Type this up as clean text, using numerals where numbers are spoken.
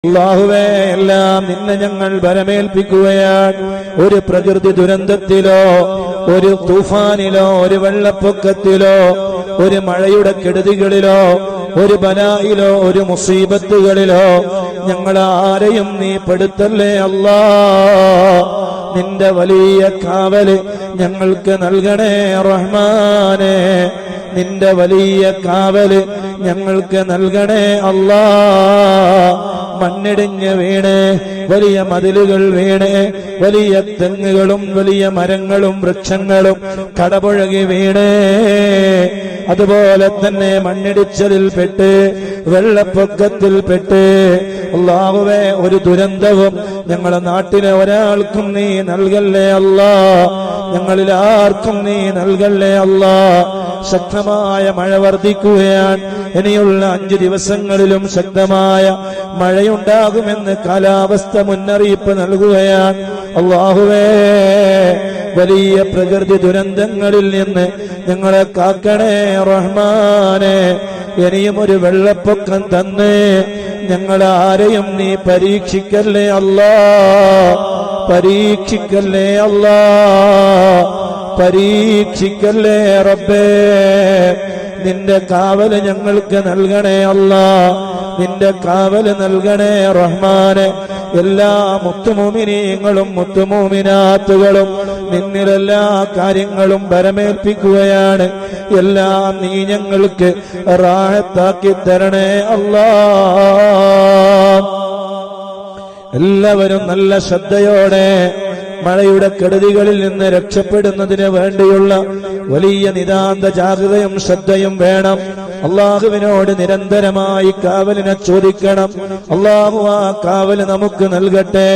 അല്ലാഹുവേ, എല്ലാം നിന്നെ ഞങ്ങൾ ഭരമേൽപ്പിക്കുകയാണ്. ഒരു പ്രകൃതി ദുരന്തത്തിലോ, ഒരു തൂഫാനിലോ, ഒരു വെള്ളപ്പൊക്കത്തിലോ, ഒരു മഴയുടെ കെടുതികളിലോ, ഒരു ബലായിലോ, ഒരു മുസീബത്തുകളിലോ ഞങ്ങളാരെയും നീ പെടുത്തല്ലേ അല്ലാ. നിന്റെ വലിയ കാവല് ഞങ്ങൾക്ക് നൽകണേ റഹ്മാനേ. നിന്റെ വലിയ കാവല് ഞങ്ങൾക്ക് നൽകണേ അല്ലാ. മണ്ണിടിഞ്ഞ് വീണ് വലിയ മതിലുകൾ വീണ് വലിയ തെങ്ങുകളും വലിയ മരങ്ങളും വൃക്ഷങ്ങളും കടപുഴകി വീണ്, അതുപോലെ തന്നെ മണ്ണിടിച്ചലിൽപ്പെട്ട് വെള്ളപ്പൊക്കത്തിൽപ്പെട്ട് അല്ലാഹുവേ, ഒരു ദുരന്തവും ഞങ്ങളുടെ നാട്ടിലെ ഒരാൾക്കും നീ നൽകല്ലേ അല്ലാ. ഞങ്ങളിൽ ആർക്കും നീ നൽകല്ലേ അല്ലാ. ശക്തമായ മഴ വർദ്ധിക്കുകയാണ്. ഇനിയുള്ള 5 ദിവസങ്ങളിലും ശക്തമായ മഴയുണ്ടാകുമെന്ന് കാലാവസ്ഥ മുന്നറിയിപ്പ് നൽകുകയാണ്. അല്ലാഹുവേ, വലിയ പ്രകൃതി ദുരന്തങ്ങളിൽ നിന്ന് ഞങ്ങളെ കാക്കണേ റഹ്മാനെ. ഇനിയും ഒരു വെള്ളപ്പൊക്കം തന്ന് ഞങ്ങളാരെയും നീ പരീക്ഷിക്കല്ലേ അല്ലാ. പരീക്ഷിക്കല്ലേ അല്ലാ. പരീക്ഷിക്കല്ലേ റബ്ബേ. നിന്റെ കാവല് ഞങ്ങൾക്ക് നൽകണേ അല്ലാ. നിന്റെ കാവല് നൽകണേ റഹ്മാനെ. എല്ലാ മുത്തുമോമിനീങ്ങളും മുത്തുമോമിനാത്തുകളും നിന്നിലെല്ലാ കാര്യങ്ങളും ഭരമേൽപ്പിക്കുകയാണ്. എല്ലാം നീ ഞങ്ങൾക്ക് റാഹത്താക്കി തരണേ അല്ലാ. എല്ലാവരും നല്ല ശ്രദ്ധയോടെ മഴയുടെ കെടുതികളിൽ നിന്ന് രക്ഷപ്പെടുന്നതിന് വേണ്ടിയുള്ള വലിയ നിതാന്ത ജാഗ്രതയും ശ്രദ്ധയും വേണം. അള്ളാഹുവിനോട് നിരന്തരമായി കാവലിനെ ചോദിക്കണം. അള്ളാഹു ആ കാവല് നമുക്ക് നൽകട്ടെ.